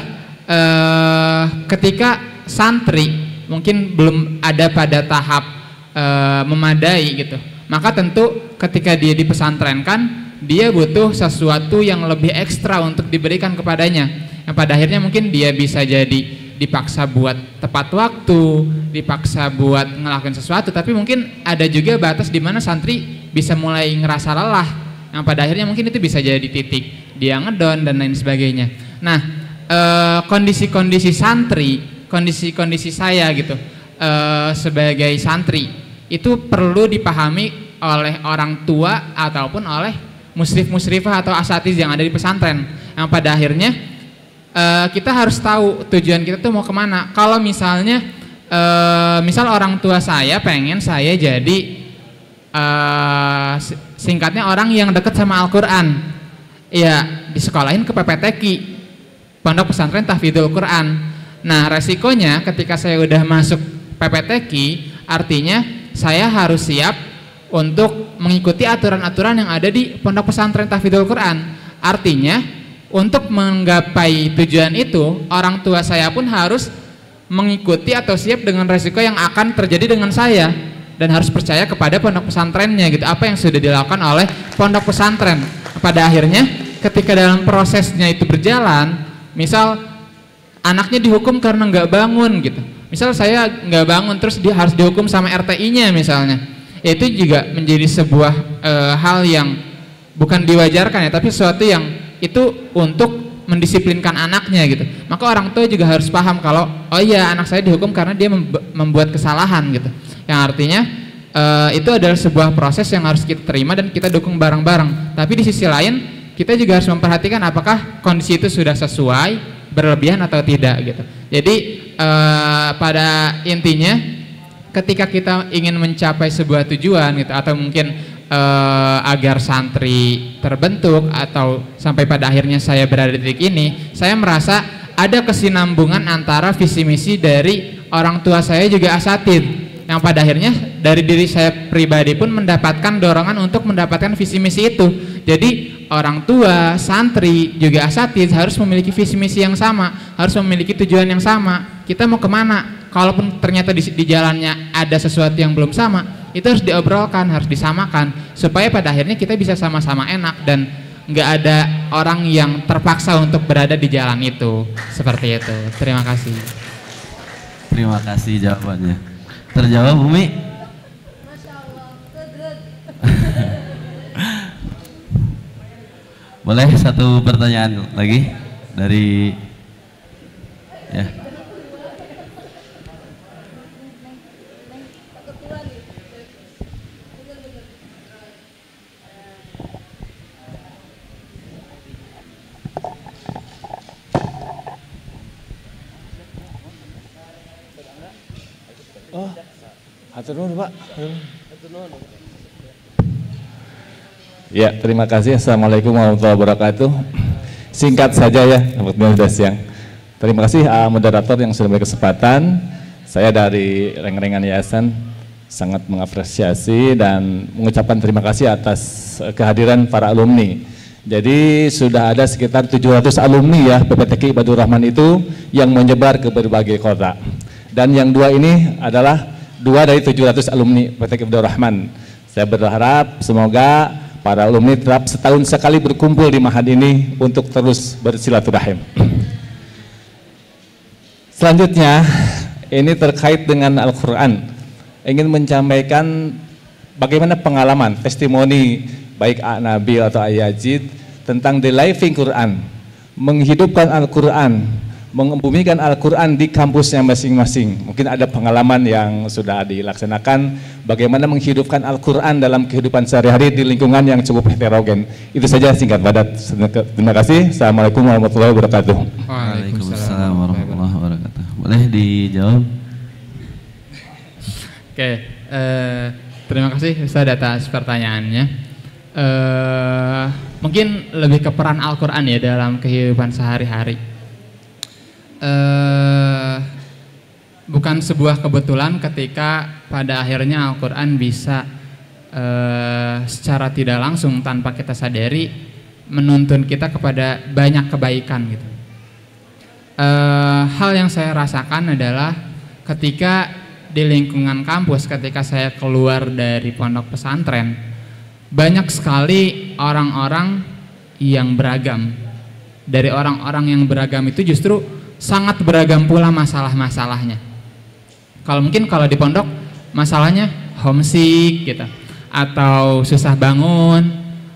ketika santri mungkin belum ada pada tahap memadai gitu, maka tentu ketika dia dipesantrenkan dia butuh sesuatu yang lebih ekstra untuk diberikan kepadanya, yang pada akhirnya mungkin dia bisa jadi dipaksa buat tepat waktu, dipaksa buat ngelakuin sesuatu, tapi mungkin ada juga batas di mana santri bisa mulai ngerasa lelah, yang pada akhirnya mungkin itu bisa jadi titik dia ngedon dan lain sebagainya. Nah, kondisi-kondisi santri, kondisi-kondisi saya gitu sebagai santri itu perlu dipahami oleh orang tua ataupun oleh musyrif-musyrifah atau asatiz yang ada di pesantren, yang pada akhirnya kita harus tahu tujuan kita tuh mau kemana. Kalau misalnya misal orang tua saya pengen saya jadi singkatnya orang yang dekat sama Al-Quran, ya disekolahin ke PPTQ, Pondok Pesantren Tahfidzul Quran. Nah, resikonya ketika saya udah masuk PPTQ artinya saya harus siap untuk mengikuti aturan-aturan yang ada di Pondok Pesantren Tahfidzul Quran. Artinya untuk menggapai tujuan itu, orang tua saya pun harus mengikuti atau siap dengan resiko yang akan terjadi dengan saya, dan harus percaya kepada pondok pesantrennya gitu, apa yang sudah dilakukan oleh pondok pesantren. Pada akhirnya ketika dalam prosesnya itu berjalan, misal anaknya dihukum karena nggak bangun gitu, misal saya nggak bangun terus dia harus dihukum sama RTI-nya misalnya, itu juga menjadi sebuah hal yang bukan diwajarkan ya, tapi sesuatu yang itu untuk mendisiplinkan anaknya gitu. Maka orang tua juga harus paham kalau oh iya anak saya dihukum karena dia membuat kesalahan gitu. Yang artinya itu adalah sebuah proses yang harus kita terima dan kita dukung bareng-bareng. Tapi di sisi lain kita juga harus memperhatikan apakah kondisi itu sudah sesuai, berlebihan atau tidak gitu. Jadi pada intinya ketika kita ingin mencapai sebuah tujuan gitu, atau mungkin agar santri terbentuk atau sampai pada akhirnya saya berada di titik ini, saya merasa ada kesinambungan antara visi misi dari orang tua saya juga asatid, yang pada akhirnya dari diri saya pribadi pun mendapatkan dorongan untuk mendapatkan visi misi itu. Jadi orang tua, santri juga asatid harus memiliki visi misi yang sama, harus memiliki tujuan yang sama. Kita mau kemana? Kalaupun ternyata di jalannya ada sesuatu yang belum sama, itu harus diobrolkan, harus disamakan, supaya pada akhirnya kita bisa sama-sama enak dan nggak ada orang yang terpaksa untuk berada di jalan itu. Seperti itu. Terima kasih. Terima kasih jawabannya. Terjawab Bumi? Masya Allah, good. Boleh satu pertanyaan lagi dari ya. Oh, hatur nuhun Pak. Ya, terima kasih. Assalamualaikum warahmatullahi wabarakatuh. Singkat saja ya, sudah siang. Terima kasih moderator yang sudah memberi kesempatan. Saya dari Reng-Rengan Yayasan sangat mengapresiasi dan mengucapkan terima kasih atas kehadiran para alumni. Jadi sudah ada sekitar 700 alumni ya PPTQ Ibadur Rahman itu yang menyebar ke berbagai kota. Dan yang dua ini adalah dua dari 700 alumni PPTQ Ibadur Rahman. Saya berharap semoga para alumni tetap setahun sekali berkumpul di Mahad ini untuk terus bersilaturahim. Selanjutnya, ini terkait dengan Al-Quran. Ingin menyampaikan bagaimana pengalaman, testimoni baik Nabil atau Ayazid tentang the living Quran, menghidupkan Al-Quran, membumikan Al-Quran di kampusnya masing-masing. Mungkin ada pengalaman yang sudah dilaksanakan bagaimana menghidupkan Al-Quran dalam kehidupan sehari-hari di lingkungan yang cukup heterogen. Itu saja singkat padat. Terima kasih. Assalamualaikum warahmatullahi wabarakatuh. Waalaikumsalam warahmatullahi wabarakatuh. Boleh dijawab? Oke, Terima kasih Ustaz atas pertanyaannya. Mungkin lebih ke peran Al-Quran ya dalam kehidupan sehari-hari. Bukan sebuah kebetulan ketika pada akhirnya Al-Quran bisa secara tidak langsung tanpa kita sadari menuntun kita kepada banyak kebaikan gitu. Hal yang saya rasakan adalah ketika di lingkungan kampus, ketika saya keluar dari pondok pesantren, banyak sekali orang-orang yang beragam. Dari orang-orang yang beragam itu justru sangat beragam pula masalah-masalahnya. Kalau di pondok masalahnya homesick gitu, atau susah bangun,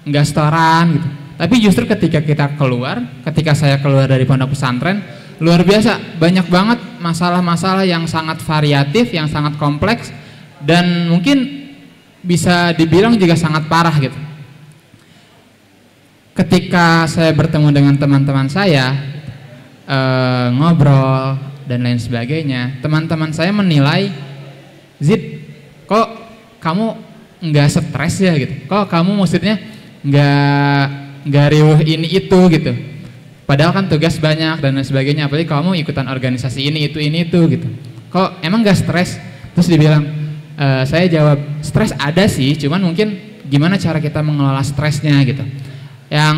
nggak setoran gitu. Tapi justru ketika saya keluar dari pondok pesantren, luar biasa, banyak banget masalah-masalah yang sangat variatif, yang sangat kompleks, dan mungkin bisa dibilang juga sangat parah gitu. Ketika saya bertemu dengan teman-teman saya, ngobrol dan lain sebagainya, teman-teman saya menilai, Zid, kok kamu nggak stres ya gitu, kok kamu maksudnya nggak riuh ini itu gitu, padahal kan tugas banyak dan lain sebagainya, apalagi kamu ikutan organisasi ini itu gitu, kok emang nggak stres? Terus dibilang, saya jawab, stres ada sih, cuman mungkin gimana cara kita mengelola stresnya gitu. Yang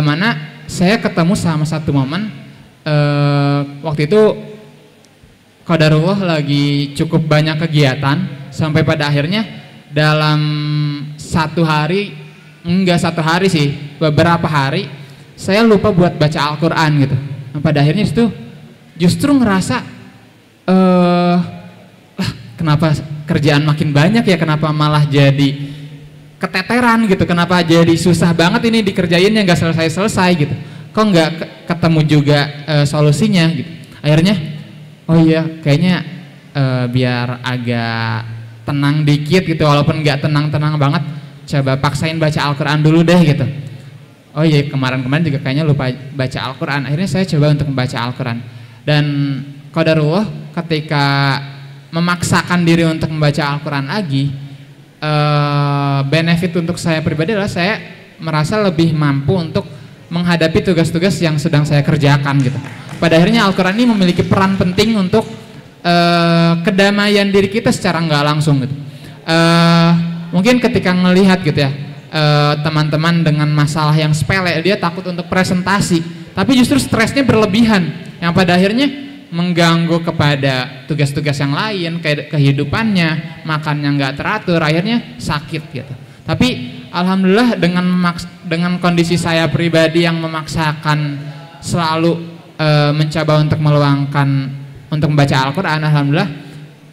mana saya ketemu sama satu momen, waktu itu qadarullah lagi cukup banyak kegiatan, sampai pada akhirnya dalam beberapa hari saya lupa buat baca Al-Quran gitu. Nah, pada akhirnya itu justru ngerasa kenapa kerjaan makin banyak ya, kenapa malah jadi keteteran gitu, kenapa jadi susah banget ini dikerjainnya, nggak selesai gitu, kok nggak ketemu juga solusinya gitu. Akhirnya oh iya kayaknya biar agak tenang dikit gitu, walaupun nggak tenang-tenang banget, coba paksain baca Al-Quran dulu deh gitu. Oh iya, kemarin-kemarin juga kayaknya lupa baca Al-Quran. Akhirnya saya coba untuk membaca Al-Quran. Dan qadarullah ketika memaksakan diri untuk membaca Al-Quran lagi, benefit untuk saya pribadi adalah saya merasa lebih mampu untuk menghadapi tugas-tugas yang sedang saya kerjakan gitu. Pada akhirnya Al-Quran ini memiliki peran penting untuk kedamaian diri kita secara nggak langsung gitu. Mungkin ketika ngelihat gitu ya, teman-teman dengan masalah yang sepele, dia takut untuk presentasi, tapi justru stresnya berlebihan, yang pada akhirnya mengganggu kepada tugas-tugas yang lain, kehidupannya, makannya nggak teratur, akhirnya sakit gitu. Tapi alhamdulillah dengan kondisi saya pribadi yang memaksakan selalu mencoba untuk meluangkan untuk membaca Al-Quran, alhamdulillah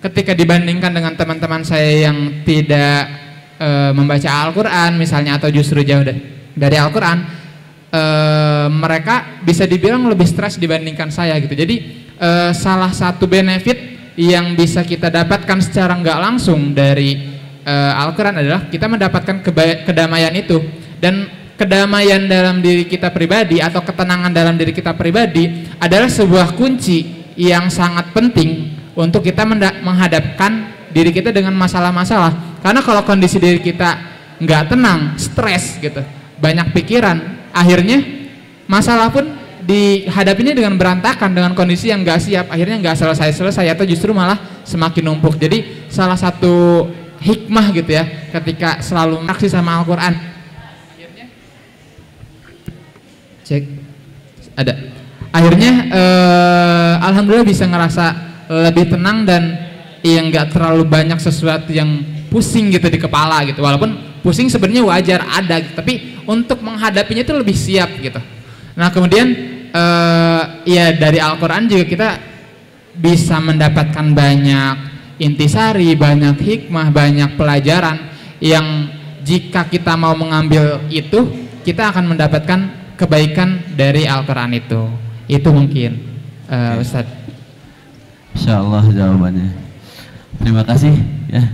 ketika dibandingkan dengan teman-teman saya yang tidak membaca Al-Quran misalnya, atau justru jauh dari Al-Quran, mereka bisa dibilang lebih stres dibandingkan saya gitu. Jadi salah satu benefit yang bisa kita dapatkan secara nggak langsung dari Al-Quran adalah kita mendapatkan kedamaian itu, dan kedamaian dalam diri kita pribadi atau ketenangan dalam diri kita pribadi adalah sebuah kunci yang sangat penting untuk kita menghadapkan diri kita dengan masalah-masalah. Karena kalau kondisi diri kita nggak tenang, stres gitu, banyak pikiran, akhirnya masalah pun dihadapinya dengan berantakan, dengan kondisi yang nggak siap, akhirnya nggak selesai-selesai atau justru malah semakin numpuk. Jadi salah satu hikmah gitu ya, ketika selalu beraksi sama Al-Quran, akhirnya alhamdulillah bisa ngerasa lebih tenang dan yang nggak terlalu banyak sesuatu yang pusing gitu di kepala gitu. Walaupun pusing sebenarnya wajar ada gitu, tapi untuk menghadapinya itu lebih siap gitu. Nah kemudian ya dari Al-Quran juga kita bisa mendapatkan banyak intisari, banyak hikmah, banyak pelajaran yang jika kita mau mengambil itu, kita akan mendapatkan kebaikan dari Al-Quran itu. Itu mungkin Ustadz. Insyaallah jawabannya. Terima kasih ya.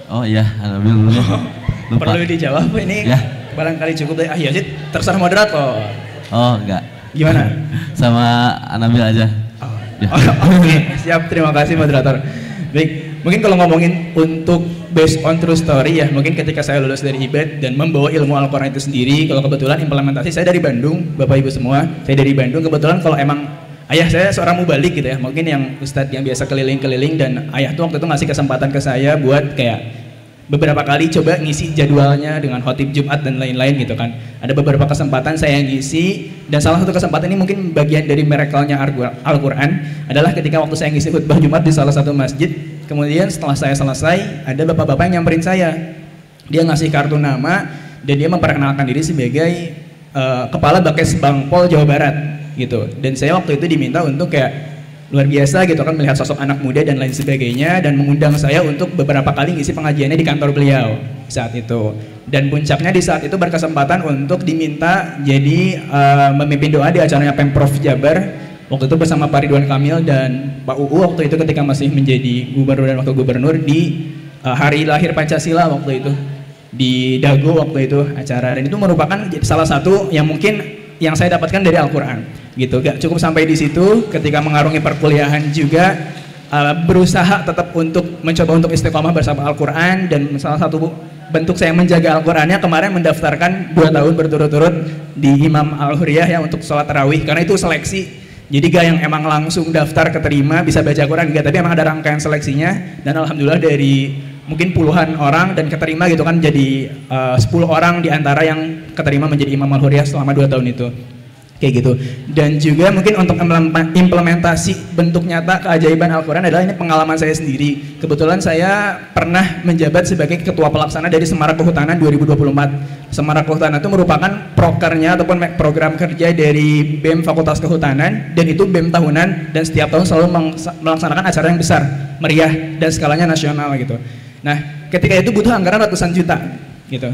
Oh iya, alhamdulillah. Lupa. Perlu dijawab ini ya. Barangkali cukup dari Yazid, terserah moderator. Oh enggak. Gimana? Sama Anabil aja. Oh, Oke, siap, terima kasih moderator. Baik, mungkin kalau ngomongin untuk based on true story ya, mungkin ketika saya lulus dari IBAD dan membawa ilmu Al-Quran itu sendiri, kalau kebetulan implementasi saya dari Bandung, Bapak Ibu semua, saya dari Bandung, kebetulan kalau emang ayah saya seorang mubalik gitu ya, mungkin yang ustadz yang biasa keliling-keliling, dan ayah tuh waktu itu ngasih kesempatan ke saya buat kayak beberapa kali coba ngisi jadwalnya dengan khotib Jumat dan lain-lain gitu kan. Ada beberapa kesempatan saya yang ngisi, dan salah satu kesempatan ini mungkin bagian dari miracle-nya Al-Quran adalah ketika waktu saya ngisi khutbah Jumat di salah satu masjid. Kemudian setelah saya selesai, ada bapak-bapak yang nyamperin saya. Dia ngasih kartu nama dan dia memperkenalkan diri sebagai Kepala Bakes Bangpol Jawa Barat gitu. Dan saya waktu itu diminta untuk kayak luar biasa gitu kan, melihat sosok anak muda dan lain sebagainya, dan mengundang saya untuk beberapa kali ngisi pengajiannya di kantor beliau saat itu. Dan puncaknya di saat itu berkesempatan untuk diminta jadi memimpin doa di acaranya Pemprov Jabar waktu itu bersama Pak Ridwan Kamil dan Pak UU waktu itu ketika masih menjadi gubernur dan wakil gubernur di hari lahir Pancasila waktu itu di Dago waktu itu acara, dan itu merupakan salah satu yang mungkin yang saya dapatkan dari Al-Quran gitu. Gak cukup sampai di situ, ketika mengarungi perkuliahan juga berusaha tetap untuk mencoba untuk istiqomah bersama Al-Quran, dan salah satu bentuk saya menjaga Al-Qurannya kemarin mendaftarkan 2 tahun berturut-turut di Imam Al-Huriyah ya untuk sholat tarawih, karena itu seleksi. Jadi gak yang emang langsung daftar keterima bisa baca Quran, gak, tapi emang ada rangkaian seleksinya, dan alhamdulillah dari mungkin puluhan orang dan keterima gitu kan, jadi 10 orang diantara yang keterima menjadi Imam Al-Huriyah selama 2 tahun itu kayak gitu. Dan juga mungkin untuk implementasi bentuk nyata keajaiban Al-Quran adalah ini pengalaman saya sendiri. Kebetulan saya pernah menjabat sebagai ketua pelaksana dari Semarak Kehutanan 2024. Semarak Kehutanan itu merupakan prokernya ataupun program kerja dari BEM Fakultas Kehutanan, dan itu BEM tahunan, dan setiap tahun selalu melaksanakan acara yang besar, meriah, dan skalanya nasional gitu. Nah, ketika itu butuh anggaran ratusan juta gitu.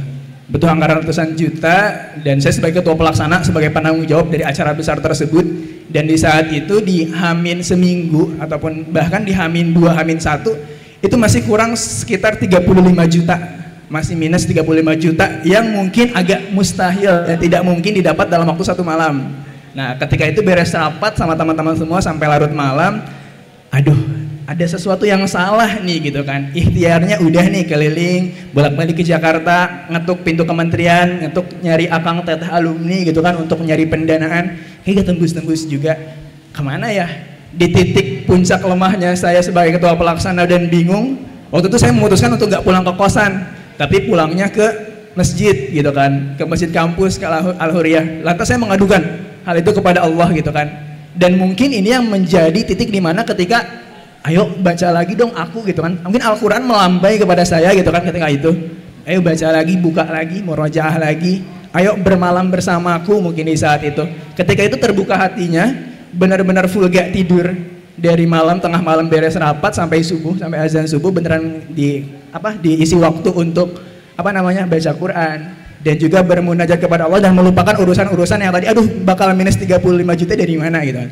Butuh anggaran ratusan juta, dan saya sebagai ketua pelaksana, sebagai penanggung jawab dari acara besar tersebut. Dan di saat itu di Hamin seminggu ataupun bahkan di Hamin 2, Hamin 1 itu masih kurang sekitar 35 juta, masih minus 35 juta yang mungkin agak mustahil dan tidak mungkin didapat dalam waktu 1 malam. Nah, ketika itu beres rapat sama teman-teman semua sampai larut malam, aduh, ada sesuatu yang salah nih gitu kan. Ikhtiarnya udah nih keliling bolak-balik ke Jakarta, ngetuk pintu kementerian, ngetuk nyari akang teteh alumni gitu kan untuk nyari pendanaan, kayak tembus-tembus juga. Kemana ya? Di titik puncak lemahnya saya sebagai ketua pelaksana dan bingung, waktu itu saya memutuskan untuk nggak pulang ke kosan, tapi pulangnya ke masjid gitu kan, ke masjid kampus, ke Al-Huriyah. Lantas saya mengadukan hal itu kepada Allah gitu kan. Dan mungkin ini yang menjadi titik dimana ketika ayo baca lagi dong aku gitu kan, mungkin Al-Quran melambai kepada saya gitu kan ketika itu, ayo baca lagi, buka lagi, murojaah lagi, ayo bermalam bersamaku mungkin di saat itu. Ketika itu terbuka hatinya, benar-benar full gak tidur dari malam, tengah malam beres rapat sampai subuh, sampai azan subuh, beneran diisi waktu untuk baca Quran dan juga bermunajat kepada Allah dan melupakan urusan-urusan yang tadi aduh bakal minus 35 juta dari mana gitu.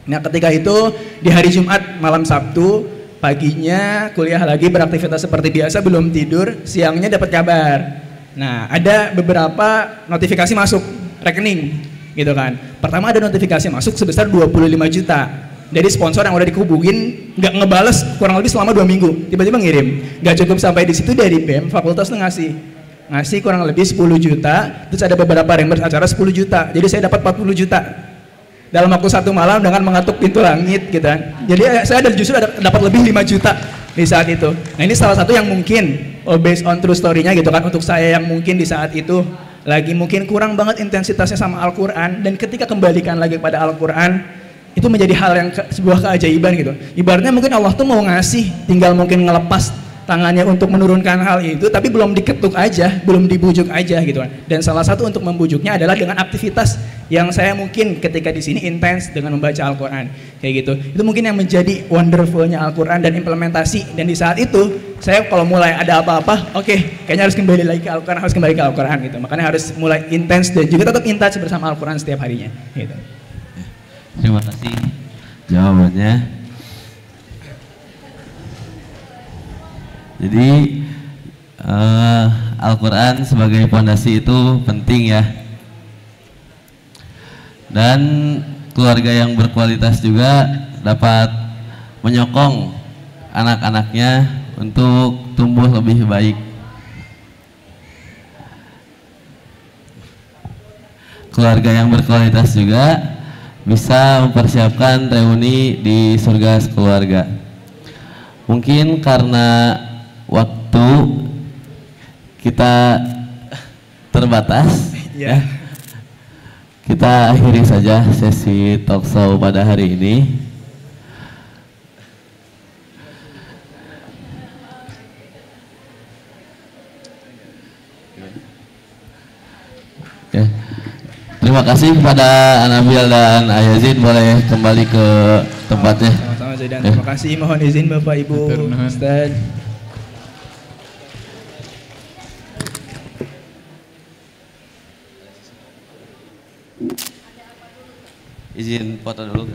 Nah, ketika itu di hari Jumat malam Sabtu paginya kuliah lagi, beraktivitas seperti biasa, belum tidur, siangnya dapat kabar. Nah, ada beberapa notifikasi masuk rekening gitu kan. Pertama ada notifikasi masuk sebesar 25 juta dari sponsor yang udah dihubungin, nggak ngebales kurang lebih selama 2 minggu, tiba-tiba ngirim. Nggak cukup sampai di situ, dari BEM fakultas tuh ngasih kurang lebih 10 juta, terus ada beberapa reimburse acara 10 juta, jadi saya dapat 40 juta dalam waktu 1 malam dengan mengetuk pintu langit gitu kan. Jadi saya justru dapat lebih 5 juta di saat itu. Nah, ini salah satu yang mungkin based on true story-nya gitu kan, untuk saya yang mungkin di saat itu lagi mungkin kurang banget intensitasnya sama Al-Quran, dan ketika kembalikan lagi pada Al-Quran itu menjadi hal yang sebuah keajaiban gitu. Ibaratnya mungkin Allah tuh mau ngasih, tinggal mungkin ngelepas tangannya untuk menurunkan hal itu, tapi belum diketuk aja, belum dibujuk aja gitu kan. Dan salah satu untuk membujuknya adalah dengan aktivitas yang saya mungkin ketika di sini intens dengan membaca Al-Quran kayak gitu. Itu mungkin yang menjadi wonderfulnya Al-Quran dan implementasi. Dan di saat itu saya kalau mulai ada apa-apa, oke, kayaknya harus kembali lagi ke Al-Quran, harus kembali ke Al-Quran gitu. Makanya harus mulai intens dan juga tetap in touch bersama Al-Quran setiap harinya gitu. Terima kasih jawabannya. Jadi Al-Quran sebagai fondasi itu penting ya, dan keluarga yang berkualitas juga dapat menyokong anak-anaknya untuk tumbuh lebih baik. Keluarga yang berkualitas juga bisa mempersiapkan reuni di surga sekeluarga. Mungkin karena waktu kita terbatas, ya. Kita akhiri saja sesi talkshow pada hari ini. Ya. Terima kasih kepada Anabil dan Ayazid, boleh kembali ke tempatnya. Sama-sama Zaidan. Terima kasih. Mohon izin Bapak Ibu Ustaz. Izin foto dulu.